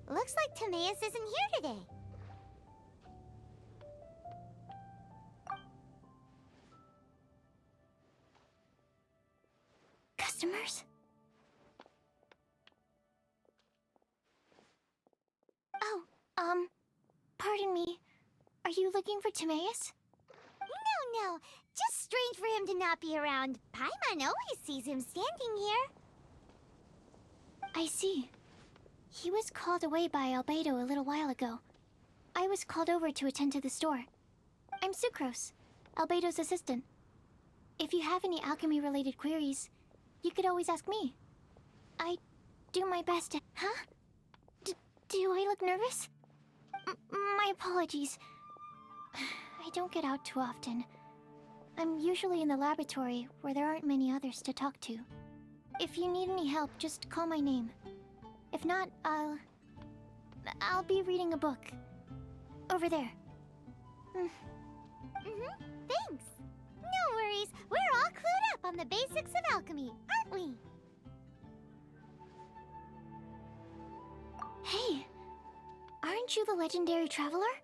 Looks like Timaeus isn't here today. Customers? Oh, pardon me. Are you looking for Timaeus? No. Just strange for him to not be around. Paimon always sees him standing here. I see. He was called away by Albedo a little while ago. I was called over to attend to the store. I'm Sucrose, Albedo's assistant. If you have any alchemy-related queries, you could always ask me. I do my best to... Huh? Do I look nervous? My apologies. I don't get out too often. I'm usually in the laboratory where there aren't many others to talk to. If you need any help, just call my name. If not, I'll be reading a book. Over there. Thanks. No worries. We're all clued up on the basics of alchemy, aren't we? Hey, aren't you the legendary traveler?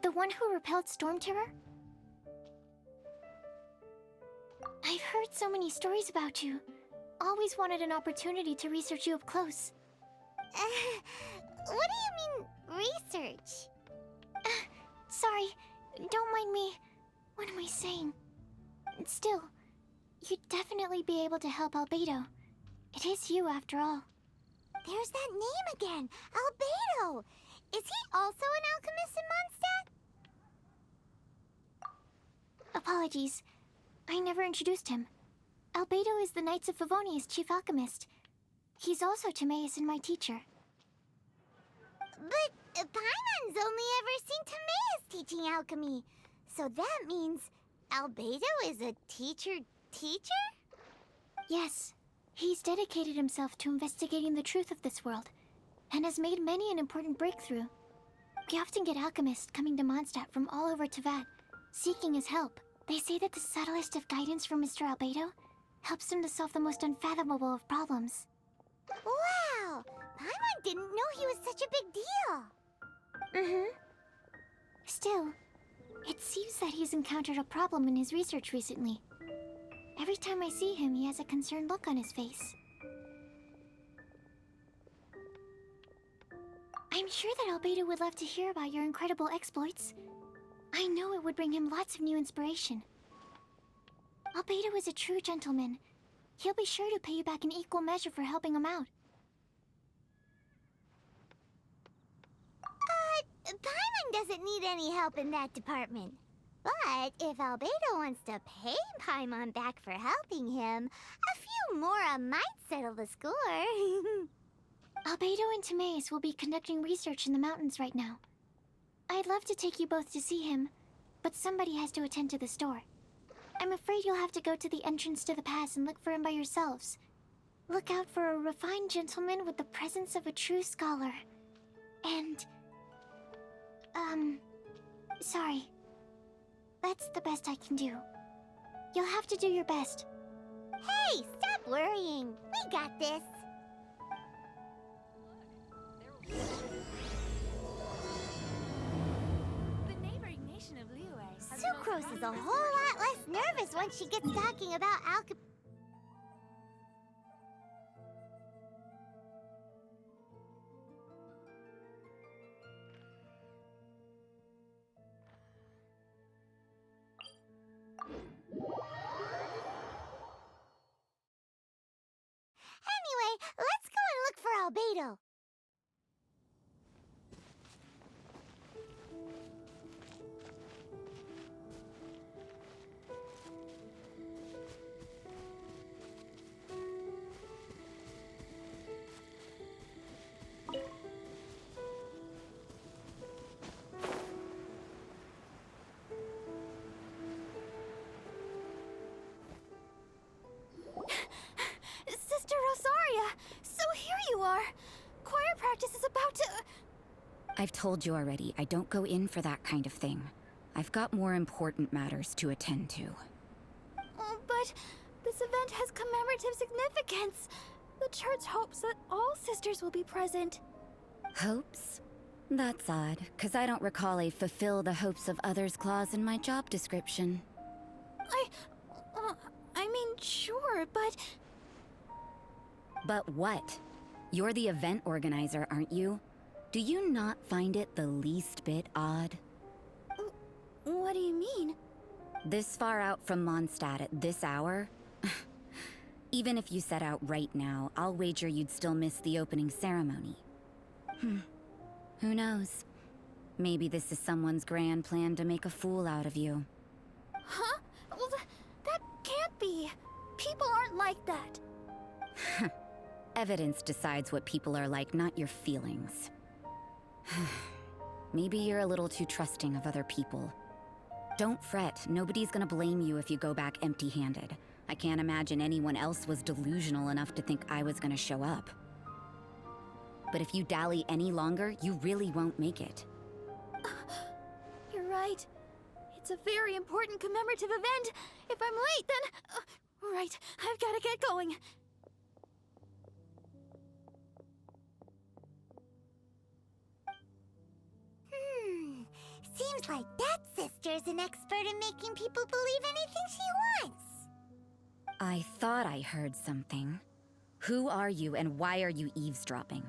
The one who repelled Storm Terror? I've heard so many stories about you. Always wanted an opportunity to research you up close. What do you mean, research? Sorry, don't mind me. What am I saying? Still, you'd definitely be able to help Albedo. It is you, after all. There's that name again, Albedo! Is he also an alchemist in Mondstadt? Apologies. I never introduced him. Albedo is the Knights of Favonia's chief alchemist. He's also Timaeus and my teacher. But Paimon's only ever seen Timaeus teaching alchemy. So that means Albedo is a teacher? Yes. He's dedicated himself to investigating the truth of this world, and has made many an important breakthrough. We often get alchemists coming to Mondstadt from all over Teyvat, seeking his help. They say that the subtlest of guidance from Mr. Albedo helps him to solve the most unfathomable of problems. Wow! Paimon didn't know he was such a big deal! Still, it seems that he's encountered a problem in his research recently. Every time I see him, he has a concerned look on his face. I'm sure that Albedo would love to hear about your incredible exploits. I know it would bring him lots of new inspiration. Albedo is a true gentleman. He'll be sure to pay you back in equal measure for helping him out. Paimon doesn't need any help in that department. But if Albedo wants to pay Paimon back for helping him, a few more might settle the score. Albedo and Timaeus will be conducting research in the mountains right now. I'd love to take you both to see him, but somebody has to attend to the store. I'm afraid you'll have to go to the entrance to the pass and look for him by yourselves. Look out for a refined gentleman with the presence of a true scholar. And... sorry. That's the best I can do. You'll have to do your best. Hey, stop worrying. We got this. The neighboring nation of Liyue has Sucrose is a whole lot less nervous once she gets talking about alchemy. Anyway, let's go and look for Albedo. Sister Rosaria! So here you are! Choir practice is about to... I've told you already, I don't go in for that kind of thing. I've got more important matters to attend to. Oh, but this event has commemorative significance. The church hopes that all sisters will be present. Hopes? That's odd, because I don't recall a fulfill the hopes of others clause in my job description. I mean, sure, but... But what? You're the event organizer, aren't you? Do you not find it the least bit odd? What do you mean? This far out from Mondstadt at this hour? Even if you set out right now, I'll wager you'd still miss the opening ceremony. Who knows? Maybe this is someone's grand plan to make a fool out of you. Huh? Well, that can't be. People aren't like that. Evidence decides what people are like, not your feelings. Maybe you're a little too trusting of other people. Don't fret, nobody's gonna blame you if you go back empty-handed. I can't imagine anyone else was delusional enough to think I was gonna show up. But if you dally any longer, you really won't make it. You're right. It's a very important commemorative event. If I'm late, then... right, I've gotta get going. Seems like that sister's an expert in making people believe anything she wants. I thought I heard something. Who are you and why are you eavesdropping?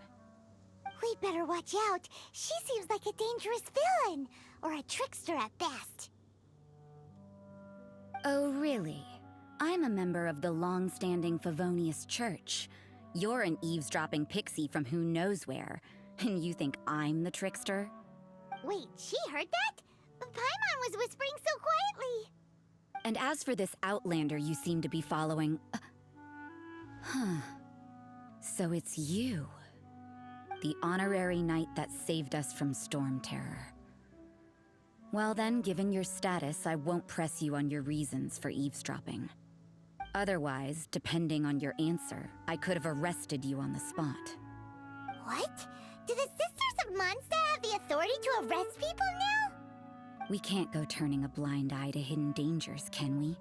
We'd better watch out. She seems like a dangerous villain, or a trickster at best. Oh, really? I'm a member of the long-standing Favonius Church. You're an eavesdropping pixie from who knows where, and you think I'm the trickster? Wait, she heard that? Paimon was whispering so quietly. And as for this outlander you seem to be following... So it's you. The honorary knight that saved us from storm terror. Well then, given your status, I won't press you on your reasons for eavesdropping. Otherwise, depending on your answer, I could have arrested you on the spot. What? Do the Sisters of Mondstadt have the authority to arrest people now? We can't go turning a blind eye to hidden dangers, can we?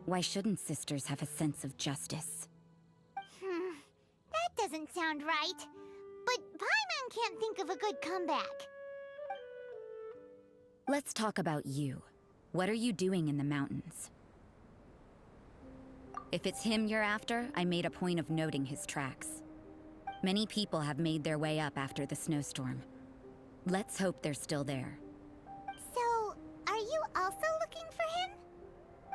Why shouldn't sisters have a sense of justice? That doesn't sound right. But Paimon can't think of a good comeback. Let's talk about you. What are you doing in the mountains? If it's him you're after, I made a point of noting his tracks. Many people have made their way up after the snowstorm. Let's hope they're still there. So, are you also looking for him?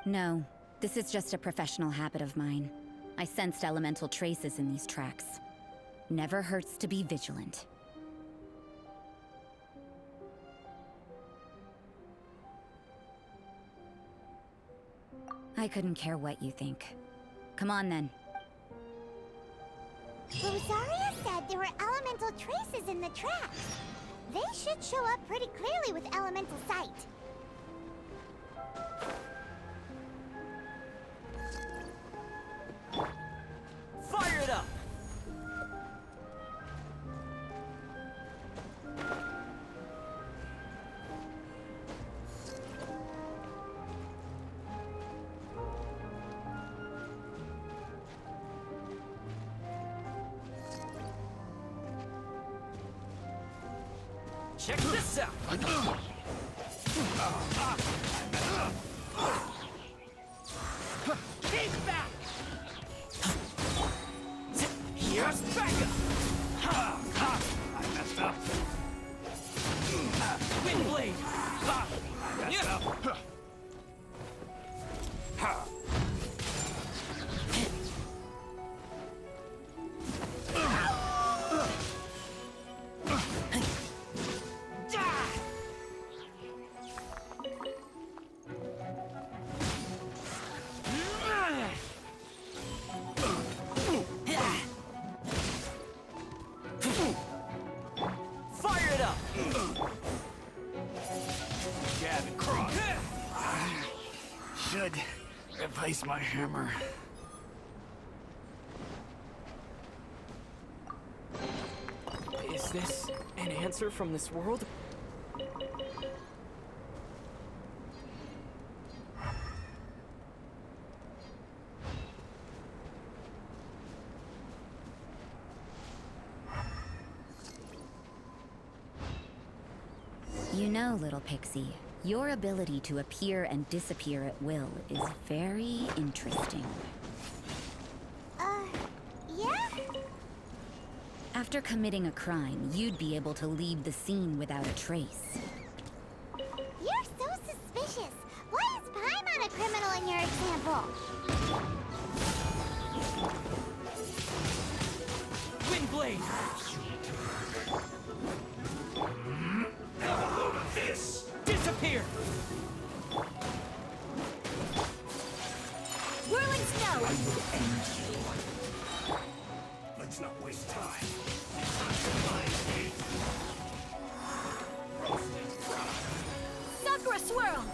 No, this is just a professional habit of mine. I sensed elemental traces in these tracks. Never hurts to be vigilant. I couldn't care what you think. Come on then. Rosaria said there were elemental traces in the tracks. They should show up pretty clearly with elemental sight. Fire it up! Check this out! Keep back! Here's backup! I messed up. Wind blade! I messed up. Fire it up! Jab and cross. Should replace my hammer. Is this an answer from this world? You know, little pixie, your ability to appear and disappear at will is very interesting. Yeah? After committing a crime, you'd be able to leave the scene without a trace. You're so suspicious. Why is Paimon a criminal in your example? Windblade! Have a load of this! Disappear! Whirling snow! I will end you. Let's not waste time. Sakura swirl!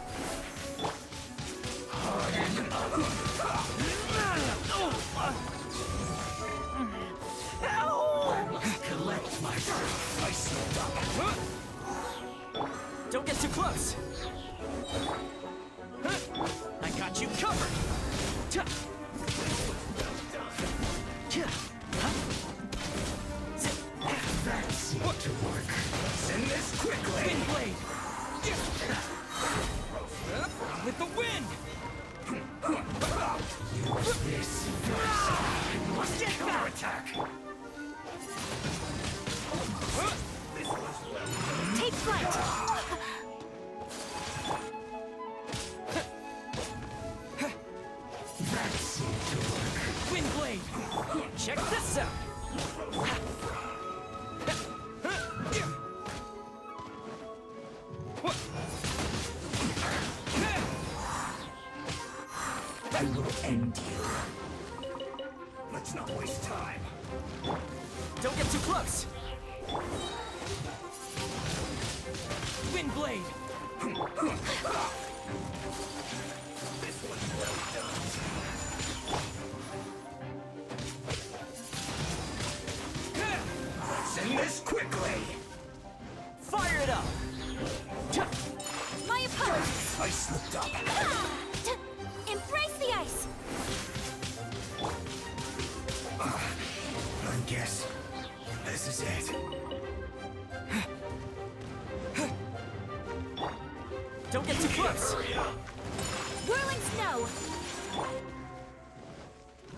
Collect my ice Don't get too close! I got you covered! That seemed to work. Send this quickly! Windblade! With the wind! Use this. Must Get back! counterattack. Take flight! That seemed to work. Windblade! Check this out! I will end you. Let's not waste time. Don't get too close! Windblade! This one's well done. Send this quickly! Fire it up! My apologies! I slipped up. Embrace the ice! I guess this is it. Don't get too close! Hurry up! Whirling snow!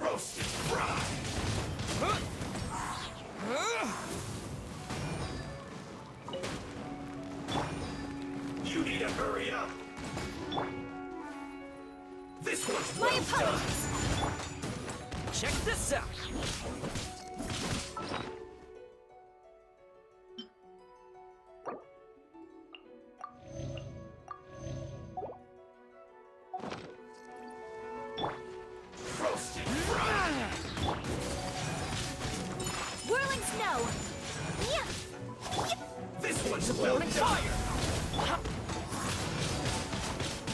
Roasted fry! You need to hurry up! This one's My well done! apologies! Check this out! Roasted fry! Whirling snow! Yeah! This one's well done! Fire!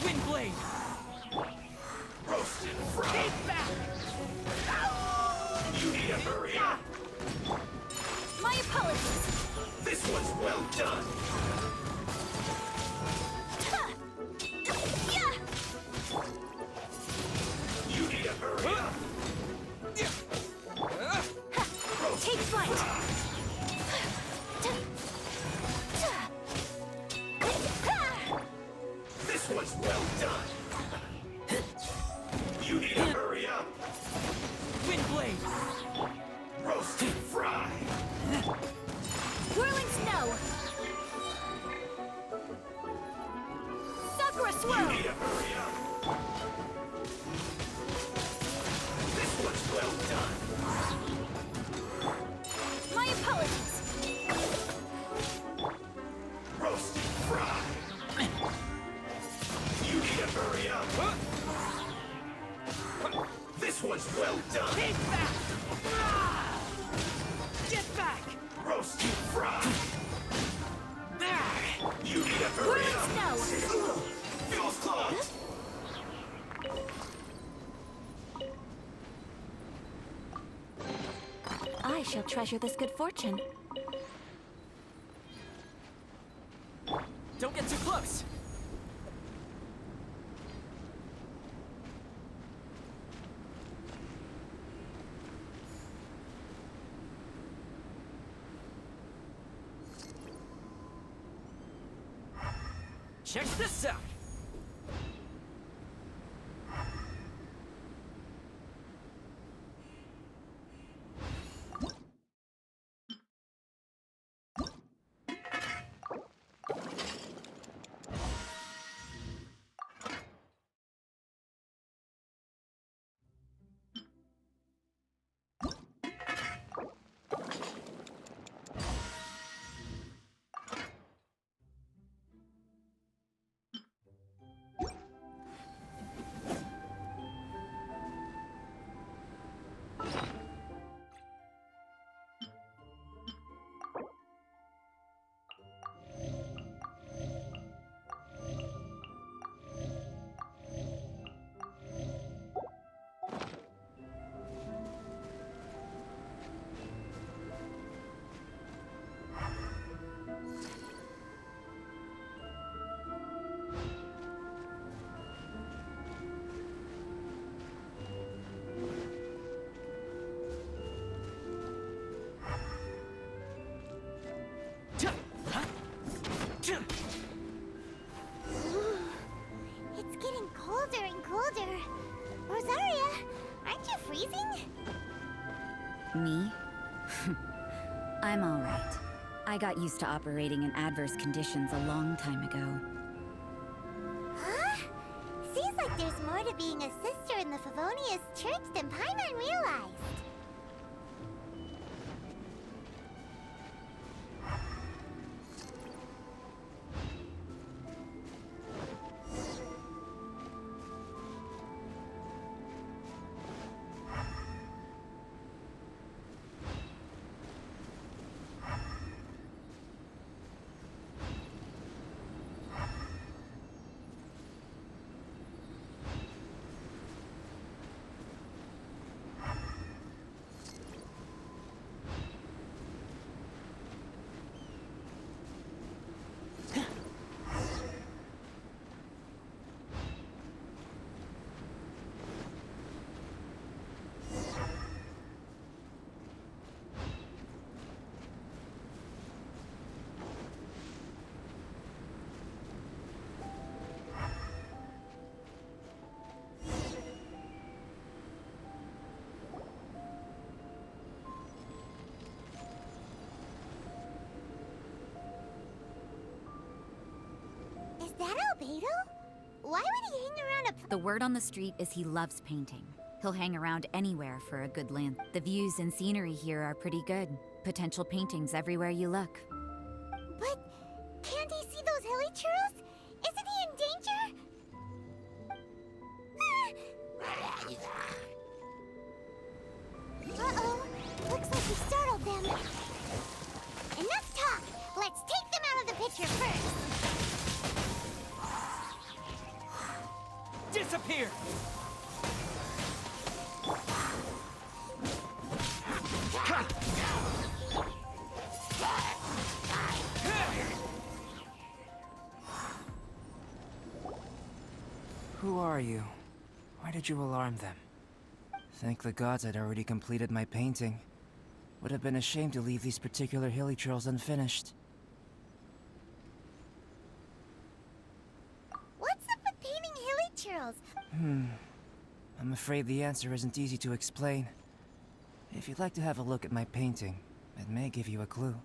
Windblade! Roasted fry! Take back! You need to hurry up! My apologies! This one's well done! Yeah! You need to hurry up! Take flight! This one's well done! You need to hurry up! Windblade! Roasted fry! Whirling snow! Sakura You swirl! need to hurry up! This one's well done! My apologies! Roasted fry! You need to hurry up! This one's well done! Take back! Get back! Roasted fry! You need to hurry Whirling up! snow! Fuel's clogged! I shall treasure this good fortune. Don't get too close! Check this out! It's getting colder and colder. Rosaria, aren't you freezing? Me? I'm alright. I got used to operating in adverse conditions a long time ago. Huh? Seems like there's more to being a sister in the Favonius Church than Paimon realized. Is that Albedo? Why would he hang around a The word on the street is he loves painting. He'll hang around anywhere for a good land. The views and scenery here are pretty good. Potential paintings everywhere you look. But can't he see those hilly churls? Isn't he in danger? Uh-oh. Looks like he startled them. Enough talk. Let's take them out of the picture first. Disappear! Who are you? Why did you alarm them? Thank the gods I'd already completed my painting. Would have been a shame to leave these particular hilly trails unfinished. What's up with painting hilly churls? I'm afraid the answer isn't easy to explain. If you'd like to have a look at my painting, it may give you a clue.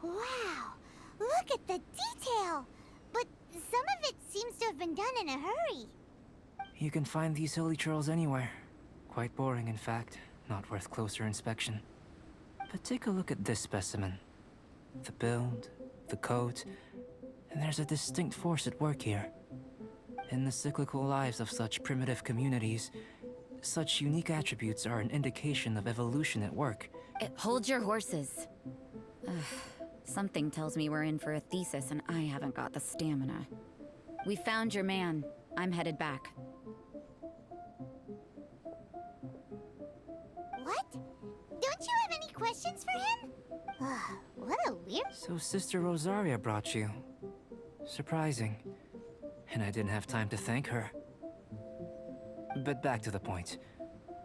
Wow, look at the detail! But some of it seems to have been done in a hurry. You can find these hilly trails anywhere. Quite boring, in fact. Not worth closer inspection. But take a look at this specimen. The build, the coat, and there's a distinct force at work here. In the cyclical lives of such primitive communities, such unique attributes are an indication of evolution at work. Hold your horses. Something tells me we're in for a thesis and I haven't got the stamina. We found your man. I'm headed back. What? Don't you have any questions for him? What a weird... So Sister Rosaria brought you. Surprising. And I didn't have time to thank her. But back to the point.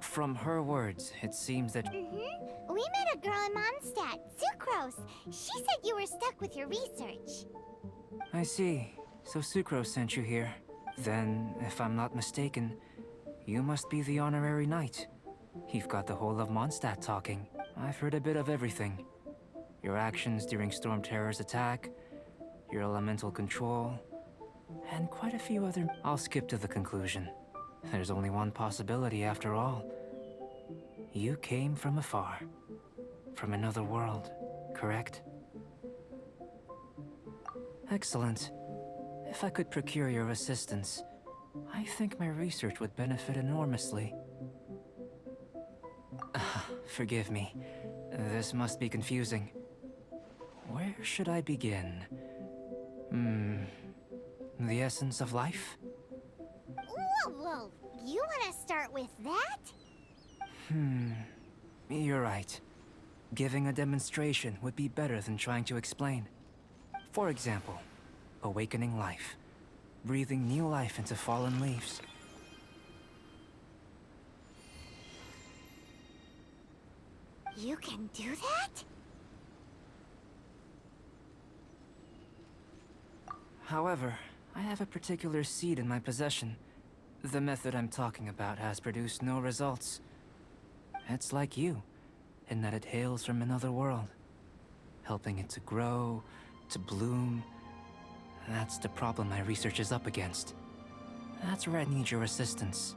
From her words, it seems that... Mm-hmm. We met a girl in Mondstadt, Sucrose. She said you were stuck with your research. I see. So Sucrose sent you here. Then, if I'm not mistaken, you must be the honorary knight. You've got the whole of Mondstadt talking. I've heard a bit of everything. Your actions during Storm Terror's attack, your elemental control, and quite a few other... I'll skip to the conclusion. There's only one possibility after all. You came from afar. From another world, correct? Excellent. If I could procure your assistance, I think my research would benefit enormously. Forgive me. This must be confusing. Where should I begin? The essence of life? Whoa, whoa. You want to start with that? You're right. Giving a demonstration would be better than trying to explain. For example, awakening life. Breathing new life into fallen leaves. You can do that? However, I have a particular seed in my possession. The method I'm talking about has produced no results. It's like you, in that it hails from another world. Helping it to grow, to bloom. That's the problem my research is up against. That's where I need your assistance.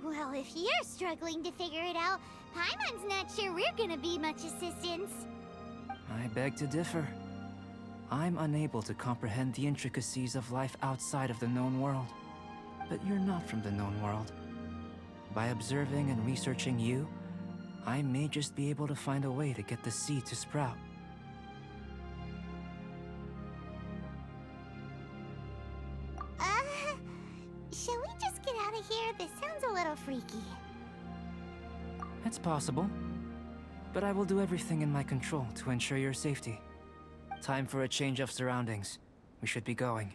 Well, if you're struggling to figure it out, Paimon's not sure we're gonna be much assistance. I beg to differ. I'm unable to comprehend the intricacies of life outside of the known world. But you're not from the known world. By observing and researching you, I may just be able to find a way to get the seed to sprout. Shall we just get out of here? This sounds a little freaky. It's possible. But I will do everything in my control to ensure your safety. Time for a change of surroundings. We should be going.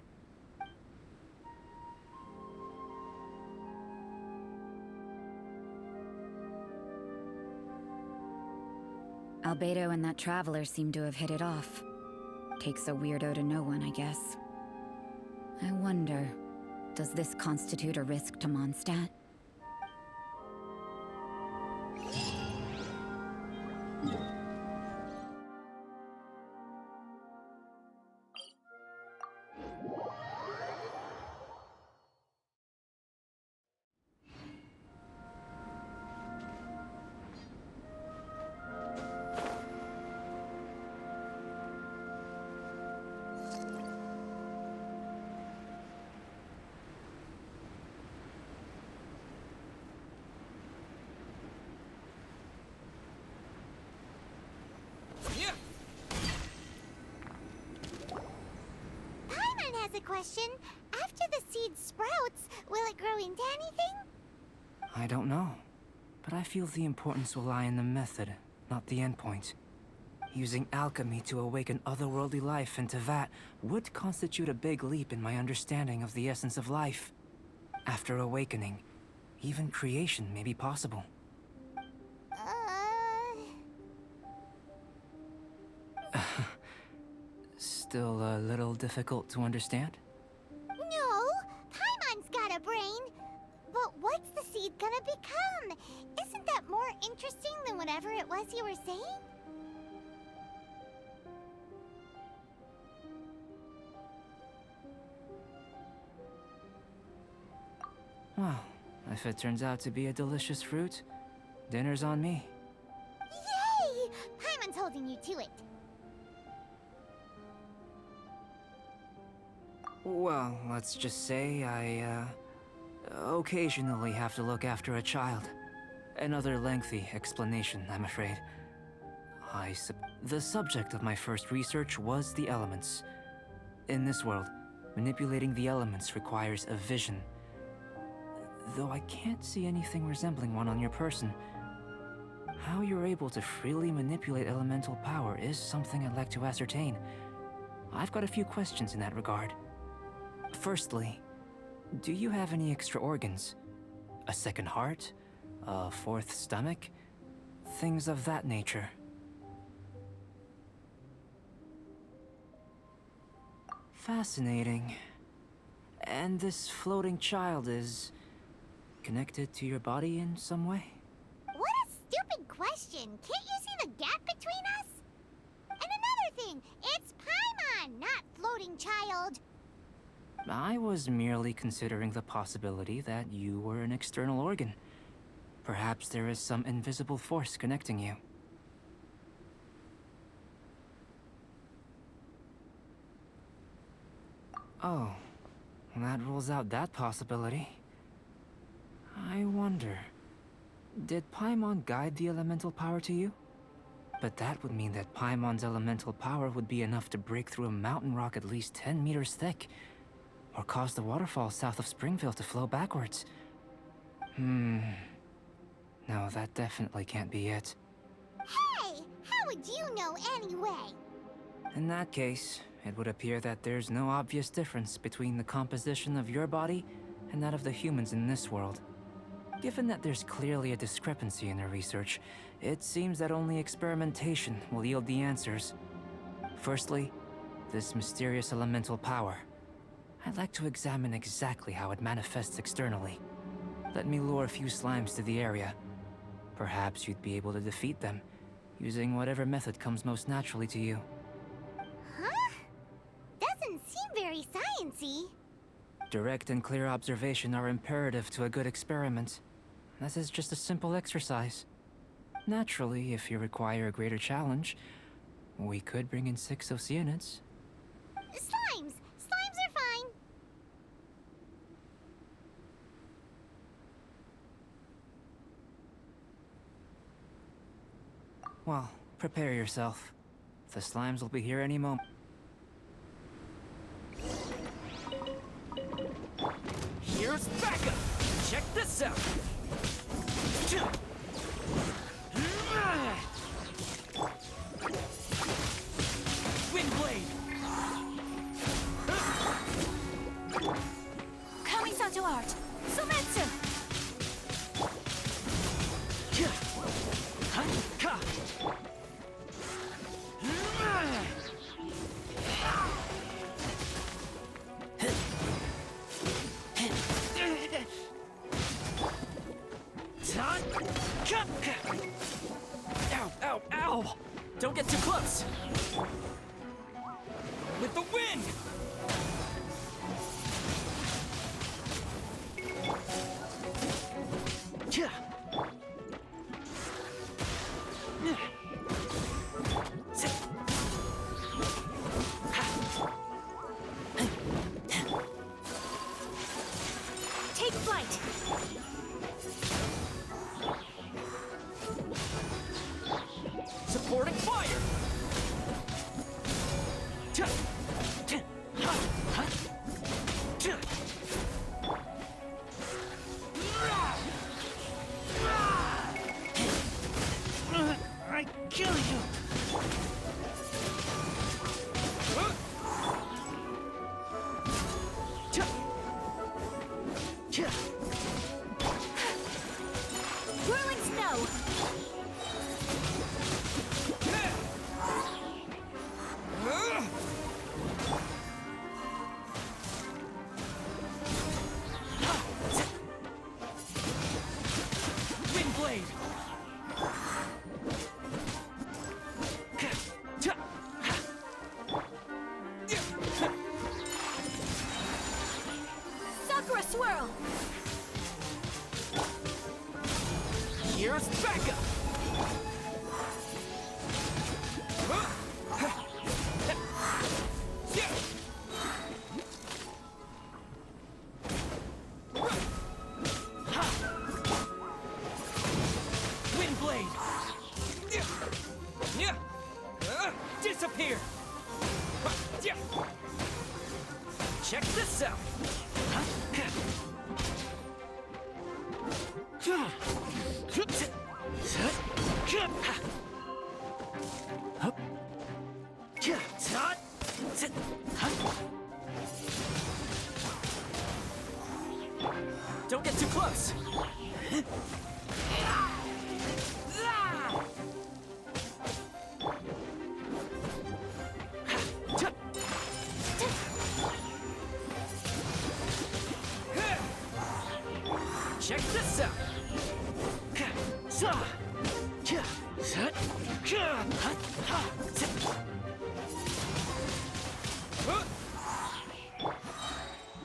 Albedo and that traveler seem to have hit it off. Takes a weirdo to know one, I guess. I wonder, does this constitute a risk to Mondstadt? Paimon has a question. After the seed sprouts, will it grow into anything? I don't know. But I feel the importance will lie in the method, not the endpoint. Using alchemy to awaken otherworldly life into that would constitute a big leap in my understanding of the essence of life. After awakening, even creation may be possible. Still a little difficult to understand? No, Paimon's got a brain. But what's the seed gonna become? Isn't that more interesting than whatever it was you were saying? Well, if it turns out to be a delicious fruit, dinner's on me. Yay! Paimon's holding you to it. Well, let's just say I, occasionally have to look after a child. Another lengthy explanation, I'm afraid. The subject of my first research was the elements. In this world, manipulating the elements requires a vision. Though I can't see anything resembling one on your person. How you're able to freely manipulate elemental power is something I'd like to ascertain. I've got a few questions in that regard. Firstly, do you have any extra organs? A second heart? a fourth stomach, things of that nature. Fascinating. And this floating child is connected to your body in some way? What a stupid question! Can't you see the gap between us? And another thing, it's Paimon, not floating child. I was merely considering the possibility that you were an external organ. Perhaps there is some invisible force connecting you. Oh, that rules out that possibility. I wonder, did Paimon guide the elemental power to you? But that would mean that Paimon's elemental power would be enough to break through a mountain rock at least 10 meters thick, or cause the waterfall south of Springville to flow backwards. No, that definitely can't be it. Hey, how would you know anyway? In that case, it would appear that there's no obvious difference between the composition of your body and that of the humans in this world. Given that there's clearly a discrepancy in their research, it seems that only experimentation will yield the answers. Firstly, this mysterious elemental power. I'd like to examine exactly how it manifests externally. Let me lure a few slimes to the area. Perhaps you'd be able to defeat them, using whatever method comes most naturally to you. Huh? Doesn't seem very sciencey. Direct and clear observation are imperative to a good experiment. This is just a simple exercise. Naturally, if you require a greater challenge, we could bring in 6 Oceanids. Slimes! Slimes are fine. Well, prepare yourself. The slimes will be here any moment. Here's backup! Check this out! Wind blade! Coming down to art. Sumetsu! Ow, ow, ow! Don't get too close! With the wind! Take flight! Supporting fire! I kill you! Whirling snow! Wind blade! Sakura swirl! Here's backup! Wind blade! Disappear! Check this out! Don't get too close!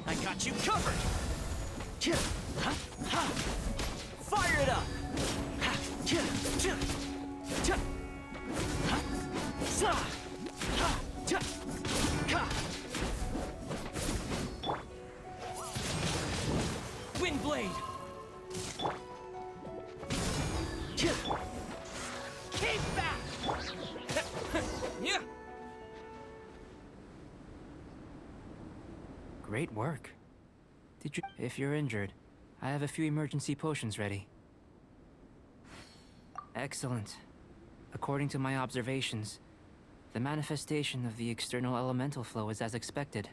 I got you covered! Fire it up! Wind blade! Keep back! Yeah. Great work. Did you? If you're injured, I have a few emergency potions ready. Excellent. According to my observations, the manifestation of the external elemental flow is as expected.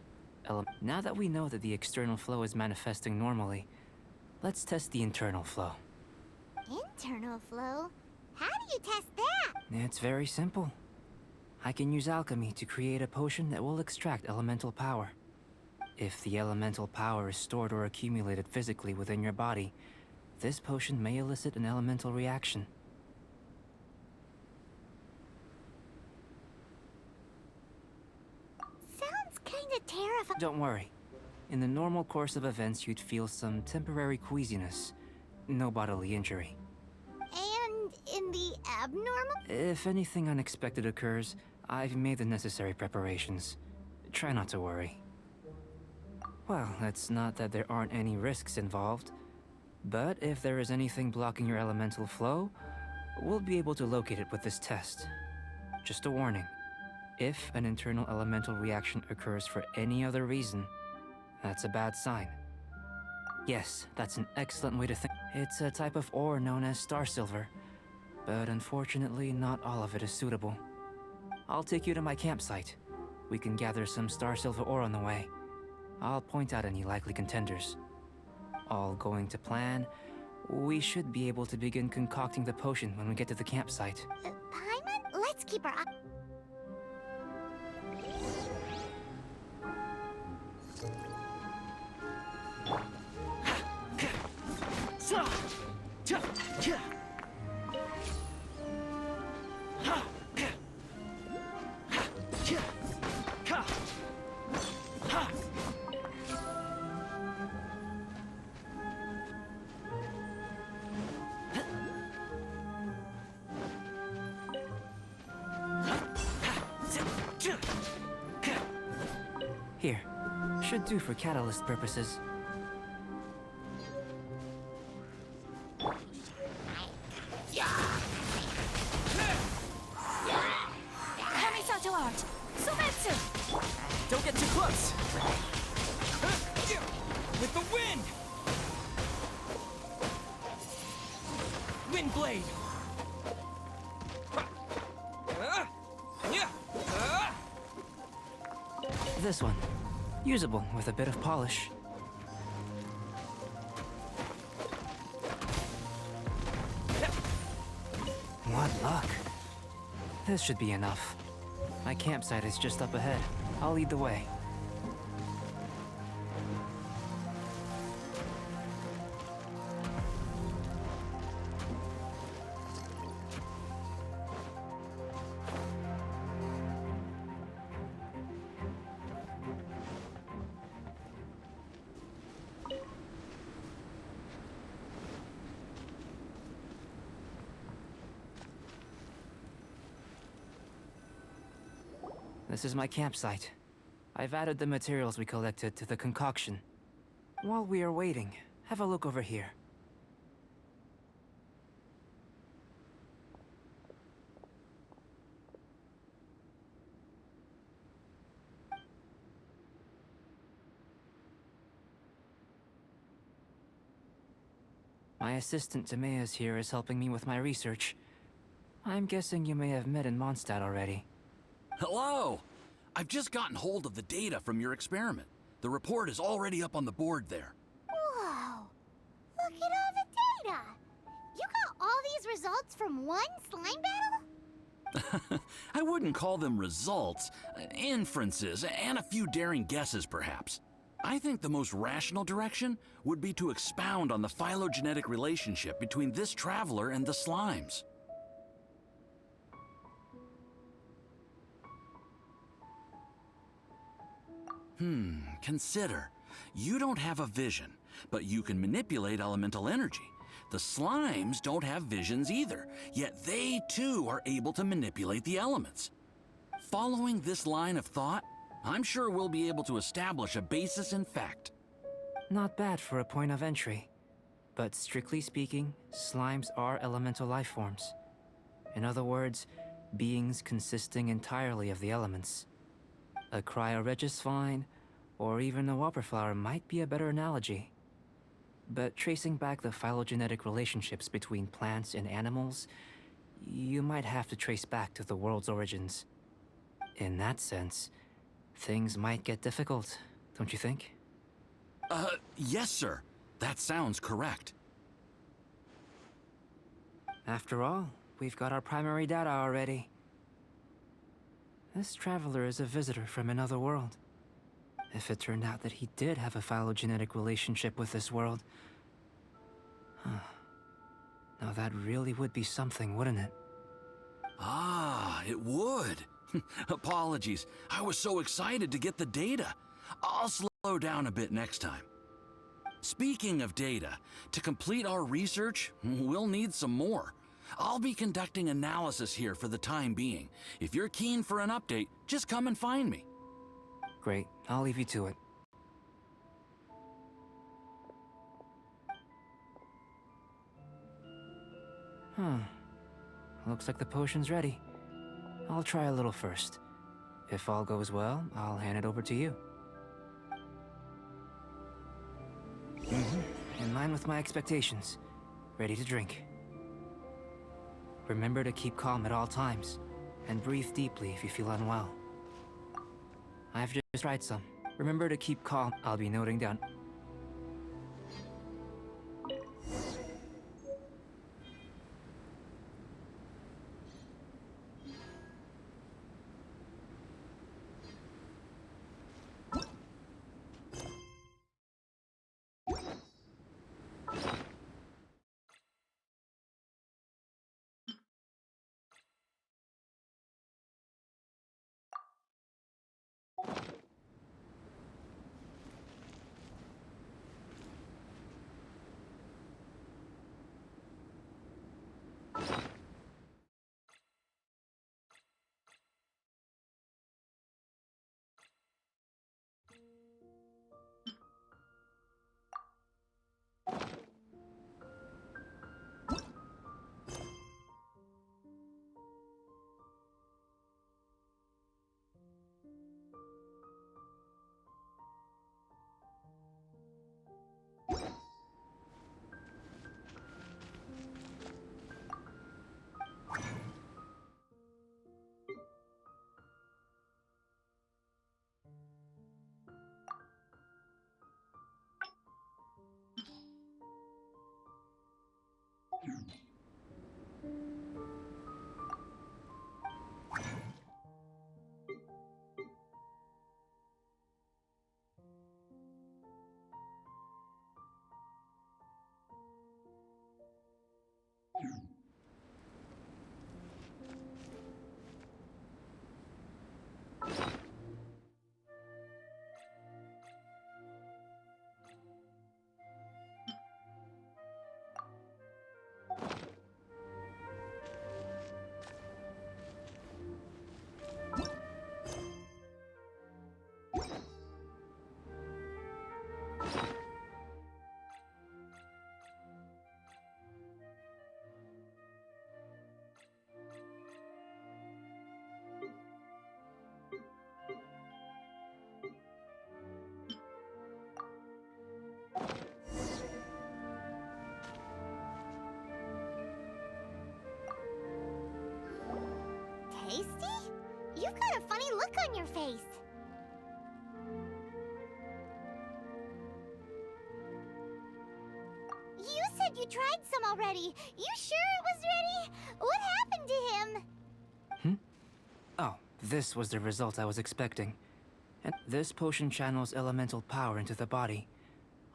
Now that we know that the external flow is manifesting normally, let's test the internal flow. Internal flow? How do you test that? It's very simple. I can use alchemy to create a potion that will extract elemental power. If the elemental power is stored or accumulated physically within your body, this potion may elicit an elemental reaction. Sounds kinda terrifying. Don't worry. In the normal course of events, you'd feel some temporary queasiness. No bodily injury. And in the abnormal? If anything unexpected occurs, I've made the necessary preparations. Try not to worry. Well, it's not that there aren't any risks involved. But if there is anything blocking your elemental flow, we'll be able to locate it with this test. Just a warning. If an internal elemental reaction occurs for any other reason, that's a bad sign. Yes, that's an excellent way to think. It's a type of ore known as star silver, but unfortunately not all of it is suitable. I'll take you to my campsite. We can gather some star silver ore on the way. I'll point out any likely contenders. All going to plan, we should be able to begin concocting the potion when we get to the campsite. Paimon, let's keep our eye. Here, should do for catalyst purposes. Kamisato art! Sumetsu! Don't get too close! With the wind! Wind blade! This one. Usable with a bit of polish. What luck. This should be enough. My campsite is just up ahead. I'll lead the way. This is my campsite. I've added the materials we collected to the concoction. While we are waiting, have a look over here. My assistant Timaeus here is helping me with my research. I'm guessing you may have met in Mondstadt already. Hello! I've just gotten hold of the data from your experiment. The report is already up on the board there. Whoa! Look at all the data! You got all these results from one slime battle? I wouldn't call them results, inferences, and a few daring guesses, perhaps. I think the most rational direction would be to expound on the phylogenetic relationship between this traveler and the slimes. Consider. You don't have a vision, but you can manipulate elemental energy. The slimes don't have visions either, yet they too are able to manipulate the elements. Following this line of thought, I'm sure we'll be able to establish a basis in fact. Not bad for a point of entry. But strictly speaking, slimes are elemental life forms. In other words, beings consisting entirely of the elements. A cryoregisvine, or even a whopperflower might be a better analogy. But tracing back the phylogenetic relationships between plants and animals, you might have to trace back to the world's origins. In that sense, things might get difficult, don't you think? Yes, sir. That sounds correct. After all, we've got our primary data already. This traveler is a visitor from another world. If it turned out that he did have a phylogenetic relationship with this world... Now that really would be something, wouldn't it? Ah, it would. Apologies. I was so excited to get the data. I'll slow down a bit next time. Speaking of data, to complete our research, we'll need some more. I'll be conducting analysis here for the time being. If you're keen for an update, just come and find me. Great, I'll leave you to it. Looks like the potion's ready. I'll try a little first. If all goes well, I'll hand it over to you. In line with my expectations. Ready to drink. Remember to keep calm at all times, and breathe deeply if you feel unwell. I've just tried some. Remember to keep calm. I'll be noting down. Tasty? You've got a funny look on your face. You said you tried some already. You sure it was ready? What happened to him? Oh, this was the result I was expecting. And this potion channels elemental power into the body.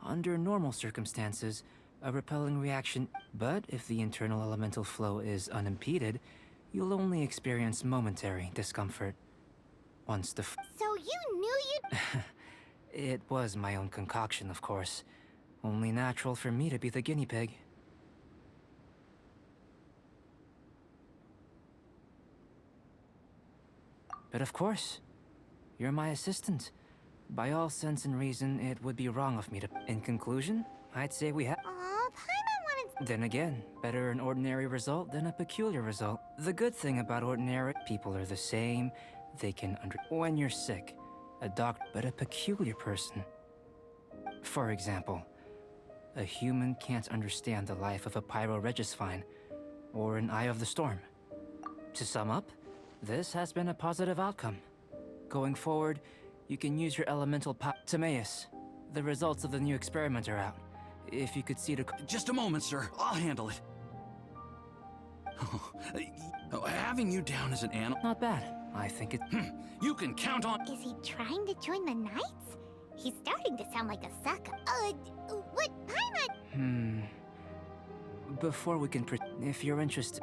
Under normal circumstances, a repelling reaction, but if the internal elemental flow is unimpeded, you'll only experience momentary discomfort. Once the So you knew you'd... It was my own concoction, of course. Only natural for me to be the guinea pig. But of course, you're my assistant. By all sense and reason, it would be wrong of me to... In conclusion, I'd say we have... Aw, Paimon wanted... Then again, better an ordinary result than a peculiar result. The good thing about ordinary people are the same. They can When you're sick, a doctor, but a peculiar person. For example, a human can't understand the life of a pyroregisvine, or an eye of the storm. To sum up, this has been a positive outcome. Going forward, you can use your elemental power. Timaeus, the results of the new experiment are out. If you could see to... Just a moment, sir. I'll handle it. Having you down as an animal... Not bad. I think it... You can count on... Is he trying to join the Knights? He's starting to sound like a sucker. What, Paimon? Before we can if you're interested...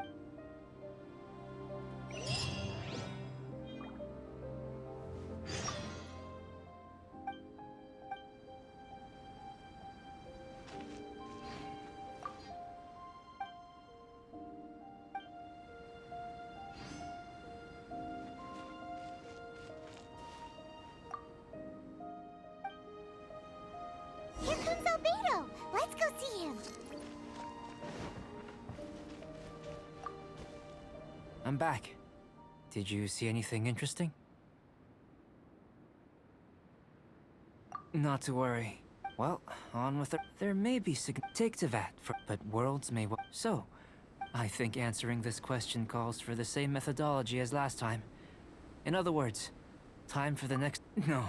Here comes Albedo. Let's go see him. I'm back. Did you see anything interesting? Not to worry. Well, on with it. There may be take to that, but worlds may So, I think answering this question calls for the same methodology as last time. In other words, time for the next... No.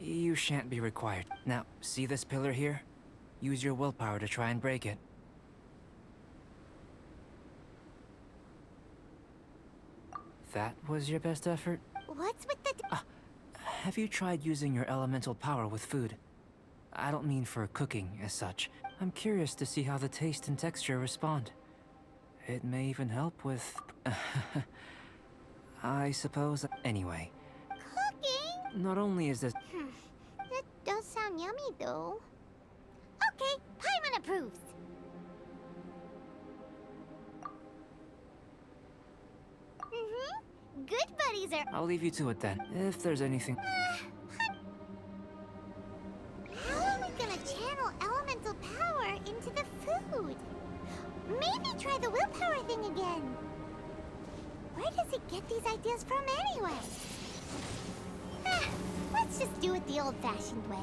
You shan't be required. Now, see this pillar here? Use your willpower to try and break it. That was your best effort? What's with the... Have you tried using your elemental power with food? I don't mean for cooking as such. I'm curious to see how the taste and texture respond. It may even help with... I suppose... Anyway. Cooking? Not only is this... That does sound yummy, though. Okay, Paimon approves. Good buddies are... I'll leave you to it then, if there's anything... How are we gonna channel elemental power into the food? Maybe try the willpower thing again. Where does it get these ideas from anyway? Let's just do it the old-fashioned way.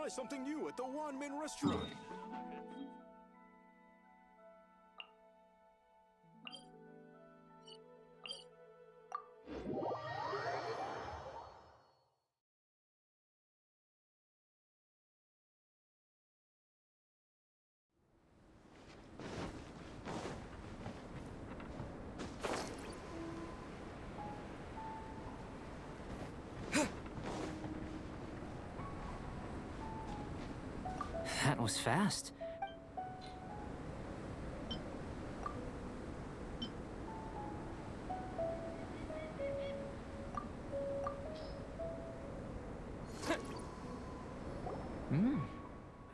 try something new at the Wanmin restaurant. That was fast.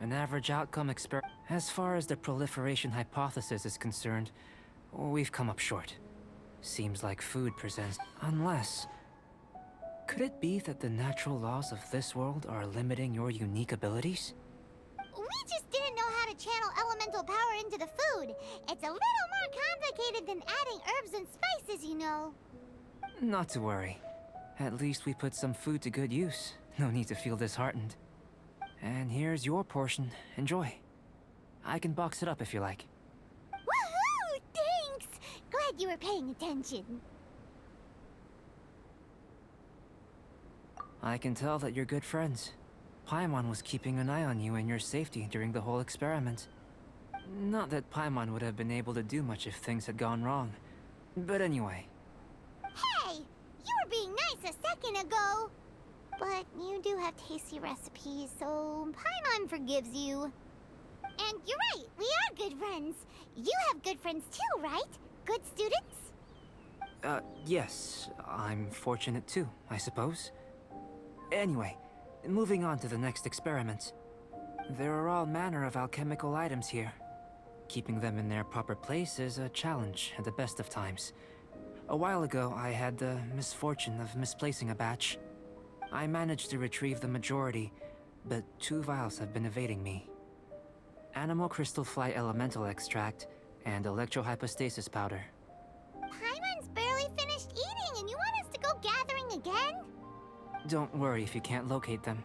An average outcome experiment. As far as the proliferation hypothesis is concerned, we've come up short. Seems like food presents. Unless... Could it be that the natural laws of this world are limiting your unique abilities? We just didn't know how to channel elemental power into the food. It's a little more complicated than adding herbs and spices, you know. Not to worry. At least we put some food to good use. No need to feel disheartened. And here's your portion. Enjoy. I can box it up if you like. Woohoo! Thanks! Glad you were paying attention. I can tell that you're good friends. Paimon was keeping an eye on you and your safety during the whole experiment. Not that Paimon would have been able to do much if things had gone wrong. But anyway. Hey! You were being nice a second ago! But you do have tasty recipes, so Paimon forgives you. And you're right, we are good friends. You have good friends too, right? Good students? Yes. I'm fortunate too, I suppose. Anyway, moving on to the next experiment. There are all manner of alchemical items here. Keeping them in their proper place is a challenge at the best of times. A while ago, I had the misfortune of misplacing a batch. I managed to retrieve the majority, but 2 vials have been evading me. Animal crystal fly elemental extract and electrohypostasis powder. Paimon's barely finished eating and you want us to go gathering again? Don't worry if you can't locate them.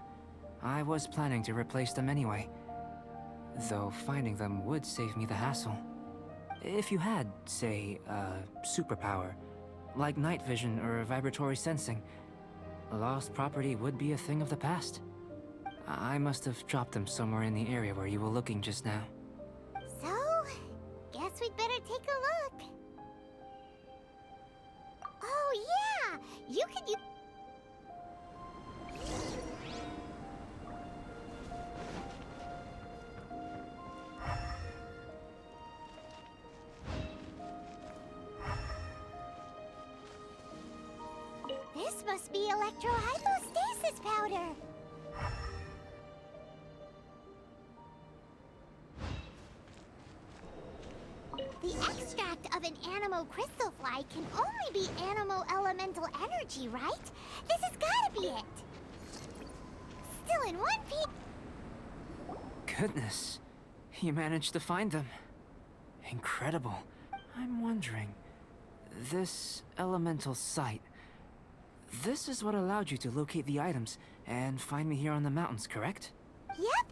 I was planning to replace them anyway. Though finding them would save me the hassle. If you had, say, a superpower, like night vision or vibratory sensing, lost property would be a thing of the past. I must have dropped them somewhere in the area where you were looking just now. So, guess we'd better take a look. Oh yeah! You could use... This must be electrohypostasis powder. The extract of an animo crystal fly can only be animo elemental energy, right? This has gotta be it. Still in one piece. Goodness, you managed to find them. Incredible. I'm wondering, this elemental sight, this is what allowed you to locate the items and find me here on the mountains, correct? Yep.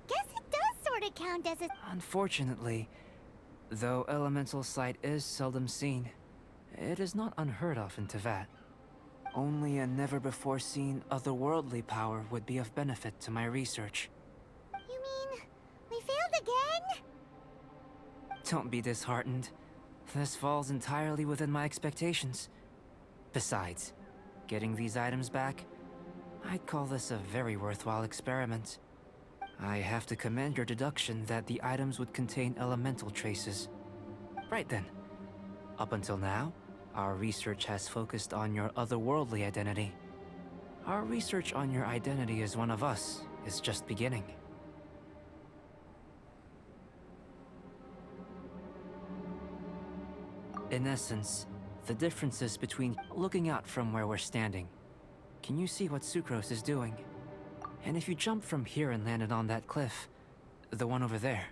Guess it does sort of count as a... Unfortunately, though elemental sight is seldom seen, it is not unheard of in Teyvat. Only a never-before-seen otherworldly power would be of benefit to my research. You mean, we failed again? Don't be disheartened. This falls entirely within my expectations. Besides, getting these items back, I'd call this a very worthwhile experiment. I have to commend your deduction that the items would contain elemental traces. Right then. Up until now, our research has focused on your otherworldly identity. Our research on your identity as one of us is just beginning. In essence, the differences between looking out from where we're standing. Can you see what Sucrose is doing? And if you jumped from here and landed on that cliff, the one over there,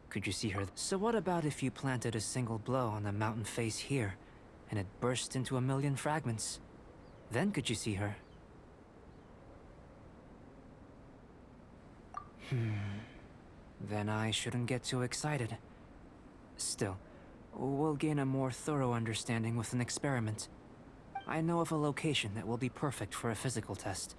could you see her? So what about if you planted a single blow on the mountain face here, and it burst into a million fragments? Then could you see her? Then I shouldn't get too excited. Still, we'll gain a more thorough understanding with an experiment. I know of a location that will be perfect for a physical test.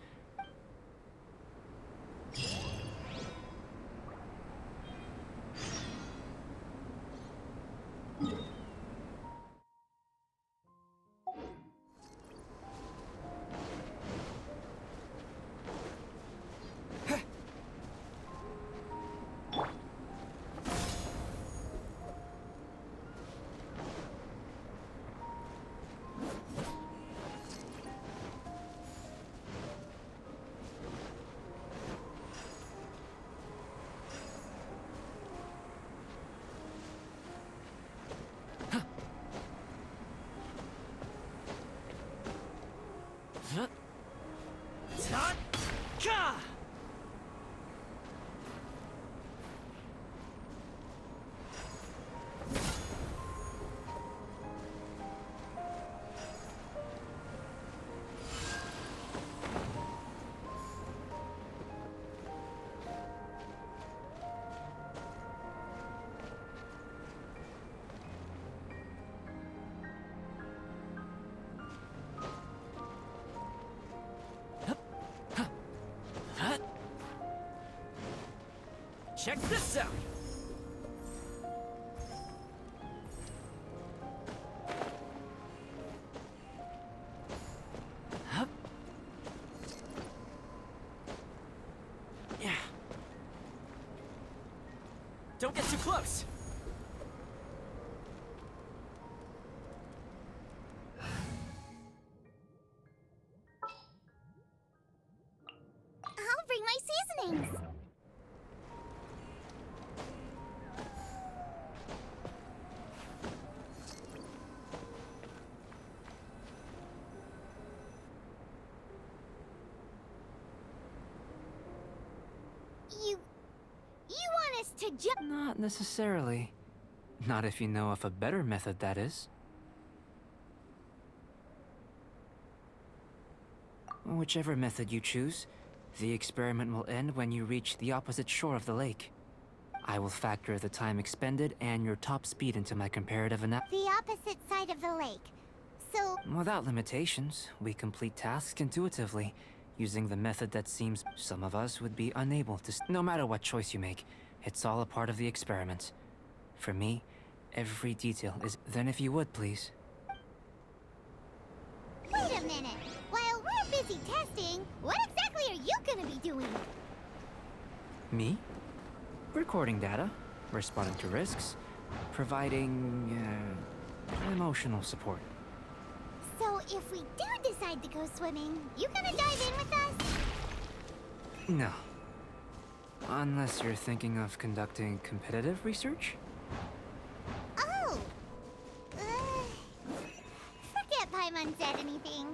Check this out! Hup. Yeah. Don't get too close! I'll bring my seasonings. You want us to jump? Not necessarily. Not if you know of a better method, that is. Whichever method you choose, the experiment will end when you reach the opposite shore of the lake. I will factor the time expended and your top speed into my comparative analysis. The opposite side of the lake. So, Without limitations, we complete tasks intuitively, using the method that seems some of us would be unable to. No matter what choice you make, it's all a part of the experiment. For me, every detail is. Then if you would, please. wait a minute. While we're busy testing, what exactly are you gonna be doing? Me? Recording data, responding to risks, providing, emotional support. So if we do decide to go swimming, you gonna dive in with us? No. Unless you're thinking of conducting competitive research? Oh! Forget Paimon said anything.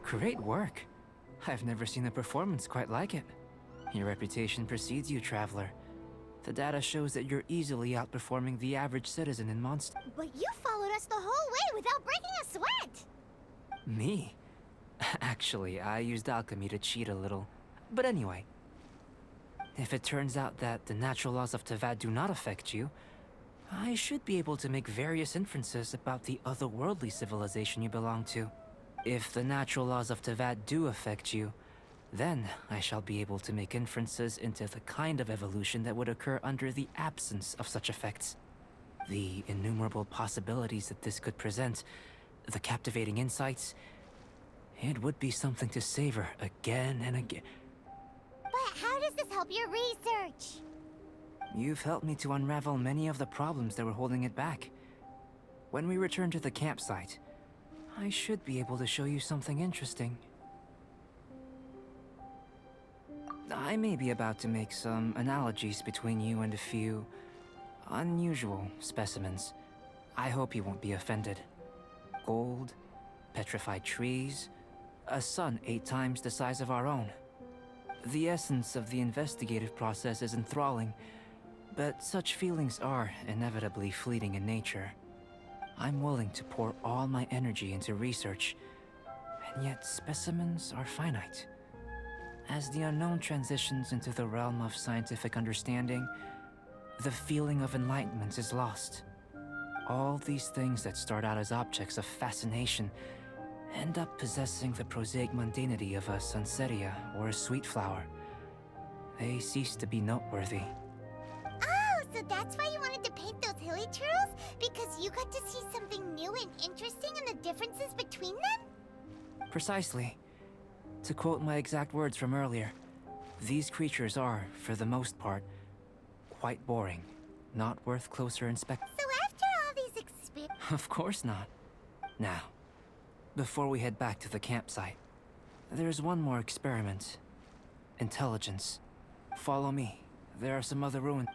Great work. I've never seen a performance quite like it. Your reputation precedes you, traveler. The data shows that you're easily outperforming the average citizen in Monster. But you followed us the whole way without breaking a sweat! Me? Actually, I used alchemy to cheat a little. But anyway, if it turns out that the natural laws of Tavad do not affect you, I should be able to make various inferences about the otherworldly civilization you belong to. If the natural laws of Tavad do affect you, then I shall be able to make inferences into the kind of evolution that would occur under the absence of such effects. The innumerable possibilities that this could present, the captivating insights, it would be something to savor again and again. But how does this help your research? You've helped me to unravel many of the problems that were holding it back. When we return to the campsite, I should be able to show you something interesting. I may be about to make some analogies between you and a few unusual specimens. I hope you won't be offended. Gold, petrified trees, a sun 8 times the size of our own. The essence of the investigative process is enthralling, but such feelings are inevitably fleeting in nature. I'm willing to pour all my energy into research, and yet specimens are finite. As the unknown transitions into the realm of scientific understanding, the feeling of enlightenment is lost. All these things that start out as objects of fascination end up possessing the prosaic mundanity of a sunsetia or a sweet flower. They cease to be noteworthy. Oh, so that's why you wanted to paint those hilly turtles? Because you got to see something new and interesting and the differences between them? Precisely. To quote my exact words from earlier, these creatures are, for the most part, quite boring, not worth closer inspection. So after all these experiences... Of course not. Now, before we head back to the campsite, there's one more experiment. Intelligence. Follow me. There are some other ruins.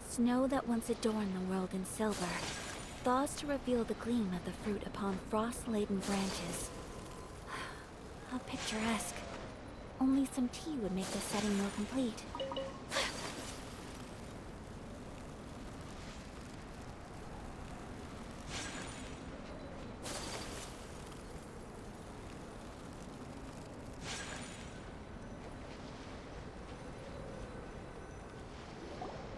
Snow that once adorned the world in silver, thaws to reveal the gleam of the fruit upon frost-laden branches. How picturesque. Only some tea would make the setting more complete.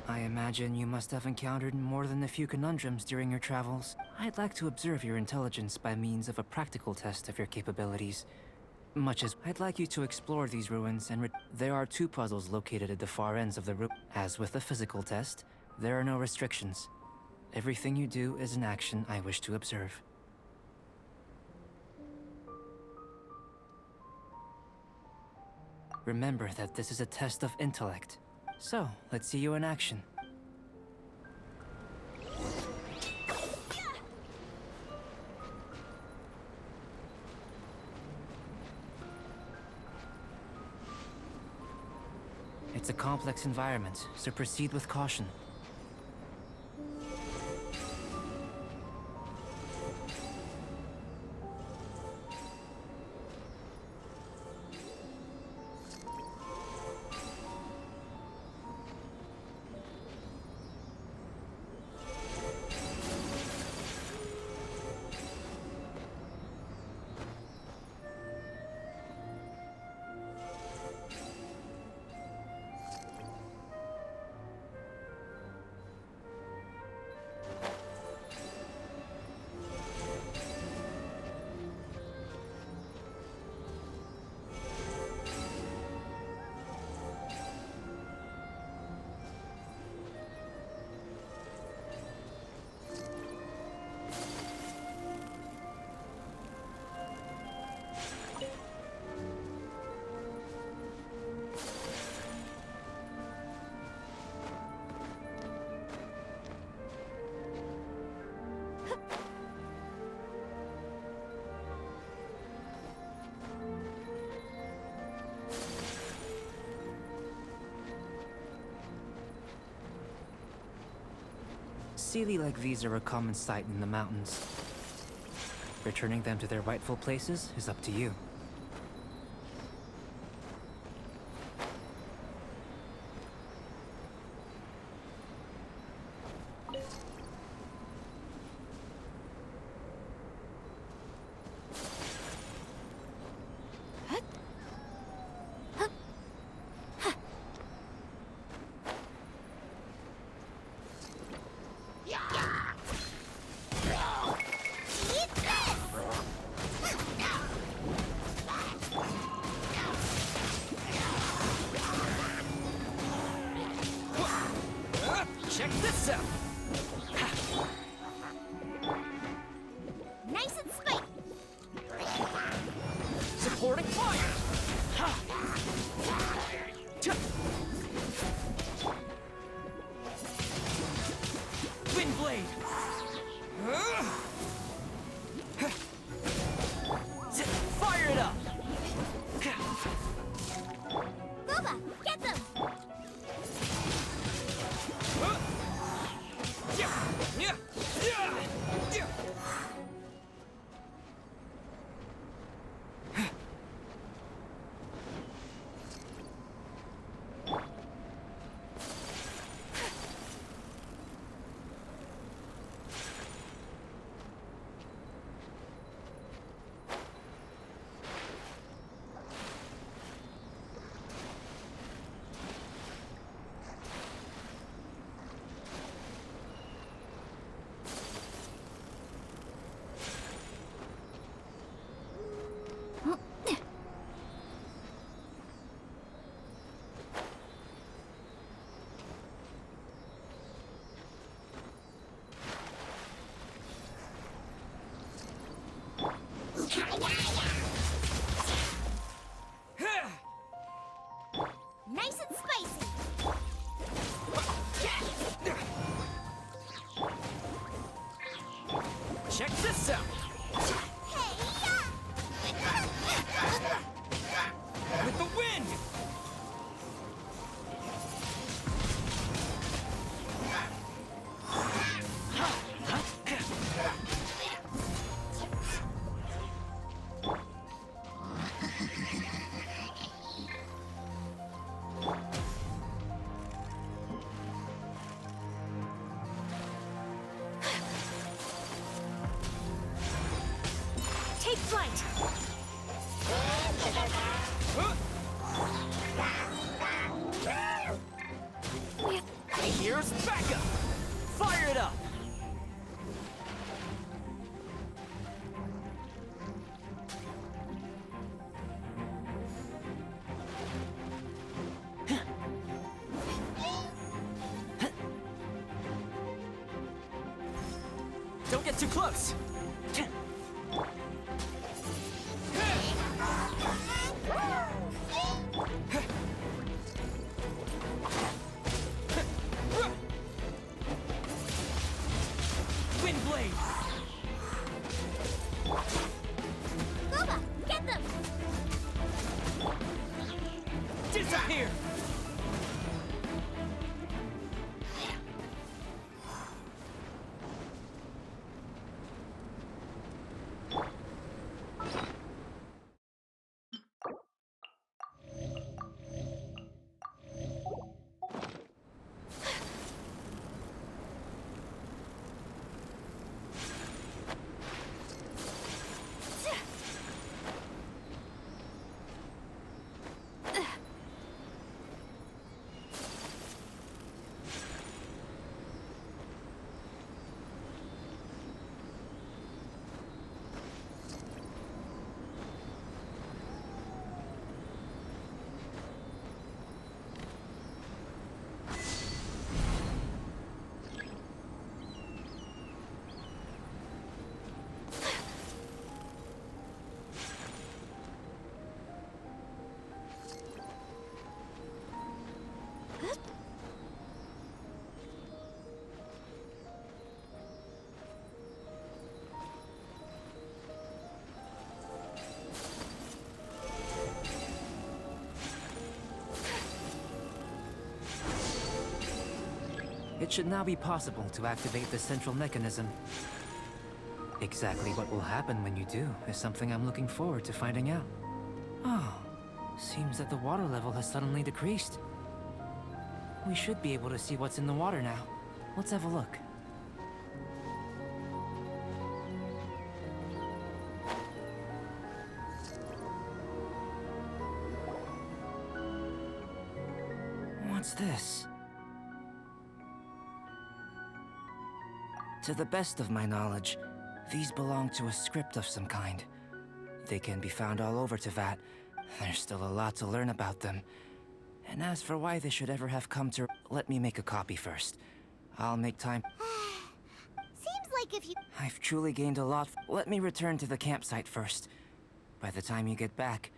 I imagine you must have encountered more than a few conundrums during your travels. I'd like to observe your intelligence by means of a practical test of your capabilities. Much as I'd like you to explore these ruins and there are 2 puzzles located at the far ends of the room. As with the physical test, there are no restrictions. Everything you do is an action I wish to observe. Remember that this is a test of intellect. So, let's see you in action. It's a complex environment, so proceed with caution. Sealy like these are a common sight in the mountains. Returning them to their rightful places is up to you. Check this out! Nice and spiky. Supporting fire! Ha! Wind blade! Fire it up! Booba, get them! Nice and spicy. Check this out! With the wind! Take flight! Here's backup! Fire it up! Don't get too close! Wind blade! Booba, get them! Disappear! It should now be possible to activate the central mechanism. Exactly what will happen when you do is something I'm looking forward to finding out. Oh, seems that the water level has suddenly decreased. We should be able to see what's in the water now. Let's have a look. What's this? To the best of my knowledge, these belong to a script of some kind. They can be found all over Teyvat. There's still a lot to learn about them. And as for why they should ever have come to... Let me make a copy first. I'll make time... Seems like if you... I've truly gained a lot. Let me return to the campsite first. By the time you get back,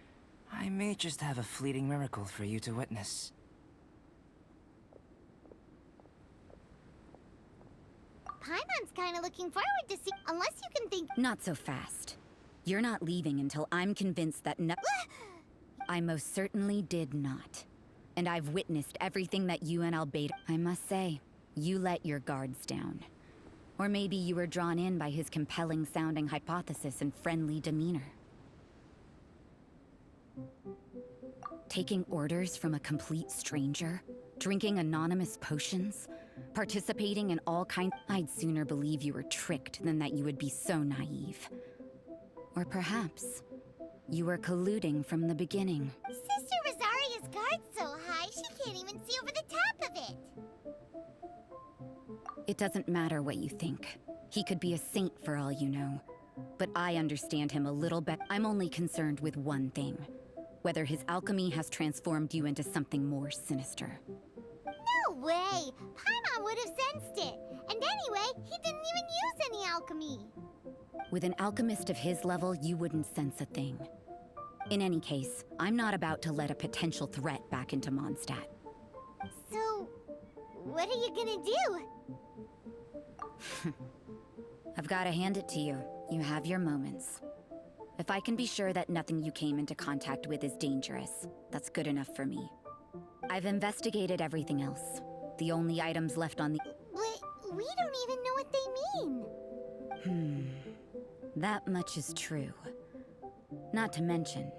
I may just have a fleeting miracle for you to witness. Paimon's kinda looking forward to see... Unless you can think... Not so fast. You're not leaving until I'm convinced that no... I most certainly did not. And I've witnessed everything that you and Albedo... I must say, you let your guards down. Or maybe you were drawn in by his compelling-sounding hypothesis and friendly demeanor. Taking orders from a complete stranger? Drinking anonymous potions? Participating in all kinds... I'd sooner believe you were tricked than that you would be so naive. Or perhaps, you were colluding from the beginning. Sister Rosaria's guard's so high, she can't even see over the top of it. It doesn't matter what you think. He could be a saint for all you know. But I understand him a little bit. I'm only concerned with one thing. Whether his alchemy has transformed you into something more sinister. No way! Paimon would have sensed it. And anyway, he didn't even use any alchemy. With an alchemist of his level, you wouldn't sense a thing. In any case, I'm not about to let a potential threat back into Mondstadt. So, what are you gonna do? I've gotta hand it to you. You have your moments. If I can be sure that nothing you came into contact with is dangerous, that's good enough for me. I've investigated everything else. The only items left on the... But we don't even know what they mean. That much is true. Not to mention,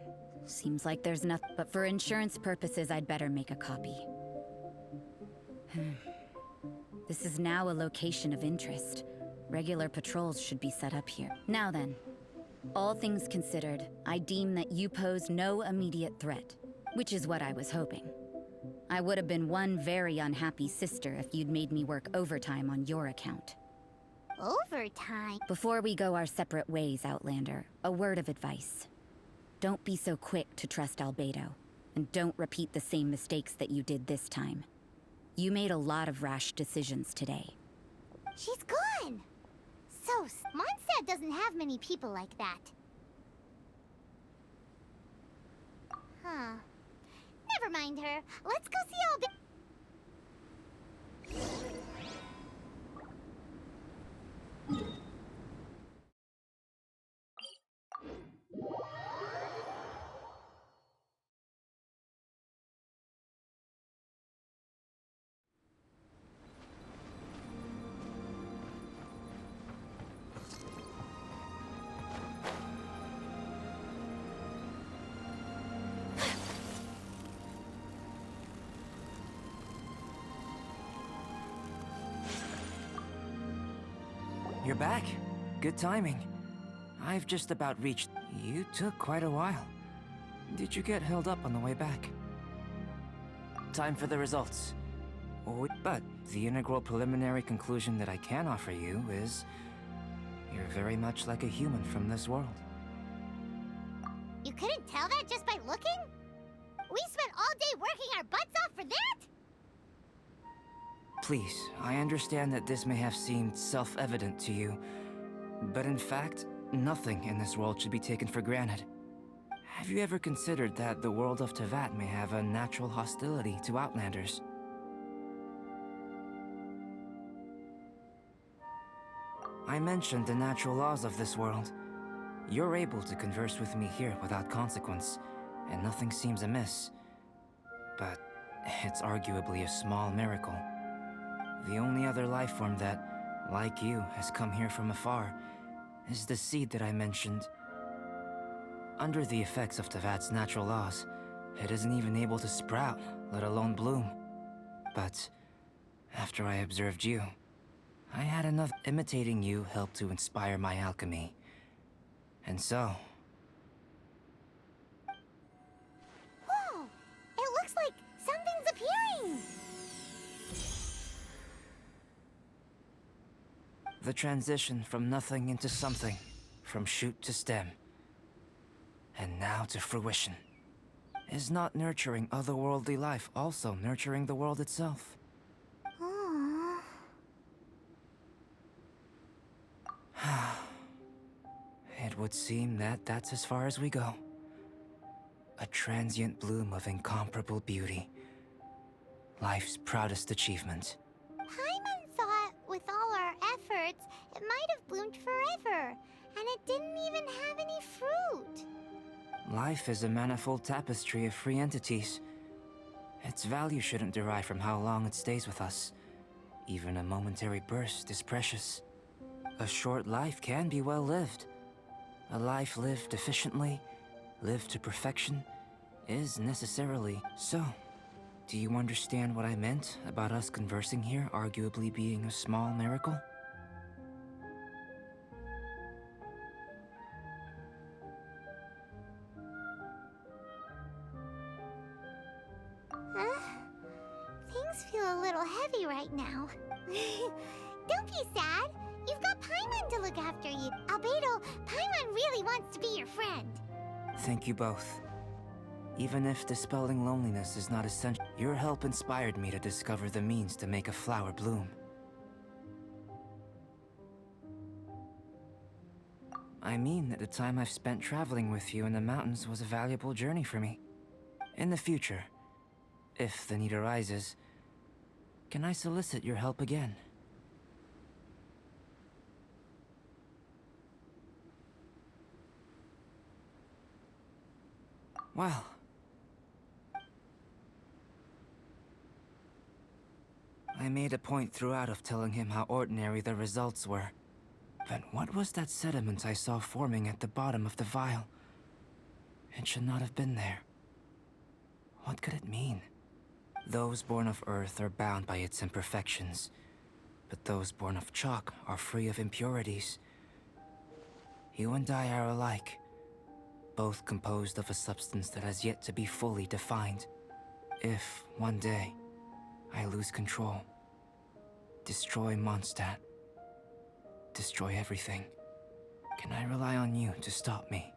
seems like there's nothing... But for insurance purposes, I'd better make a copy. This is now a location of interest. Regular patrols should be set up here. Now then, all things considered, I deem that you pose no immediate threat, which is what I was hoping. I would have been one very unhappy sister if you'd made me work overtime on your account. Overtime? Before we go our separate ways, Outlander, a word of advice. Don't be so quick to trust Albedo, and don't repeat the same mistakes that you did this time. You made a lot of rash decisions today. She's gone! So, Mondstadt doesn't have many people like that. Huh. Never mind her. Let's go see Albedo. You're back. Good timing. I've just about reached... You took quite a while. Did you get held up on the way back? Time for the results. Oh, but the integral preliminary conclusion that I can offer you is... You're very much like a human from this world. You couldn't tell that just by looking? We spent all day working our butts off for that? Please, I understand that this may have seemed self-evident to you, but in fact, nothing in this world should be taken for granted. Have you ever considered that the world of Teyvat may have a natural hostility to Outlanders? I mentioned the natural laws of this world. You're able to converse with me here without consequence, and nothing seems amiss. But it's arguably a small miracle. The only other life form that, like you, has come here from afar is the seed that I mentioned. Under the effects of Tevat's natural laws, it isn't even able to sprout, let alone bloom. But after I observed you, I had enough. Imitating you helped to inspire my alchemy. And so... Whoa! It looks like something's appearing! the transition from nothing into something, from shoot to stem, and now to fruition. Is not nurturing otherworldly life also nurturing the world itself? Aww. It would seem that that's as far as we go. A transient bloom of incomparable beauty. Life's proudest achievement. Paimon thought with all our efforts, it might have bloomed forever, and it didn't even have any fruit. Life is a manifold tapestry of free entities. Its value shouldn't derive from how long it stays with us. Even a momentary burst is precious. A short life can be well lived. A life lived efficiently, lived to perfection, is necessarily so. Do you understand what I meant about us conversing here arguably being a small miracle? Things feel a little heavy right now. Don't be sad. You've got Paimon to look after you. Albedo, Paimon really wants to be your friend. Thank you both. Even if dispelling loneliness is not essential, your help inspired me to discover the means to make a flower bloom. I mean that the time I've spent traveling with you in the mountains was a valuable journey for me. In the future, if the need arises, can I solicit your help again? Well... I made a point throughout of telling him how ordinary the results were. But what was that sediment I saw forming at the bottom of the vial? It should not have been there. What could it mean? Those born of Earth are bound by its imperfections, but those born of chalk are free of impurities. You and I are alike, both composed of a substance that has yet to be fully defined. If, one day, I lose control, destroy Mondstadt, destroy everything, can I rely on you to stop me?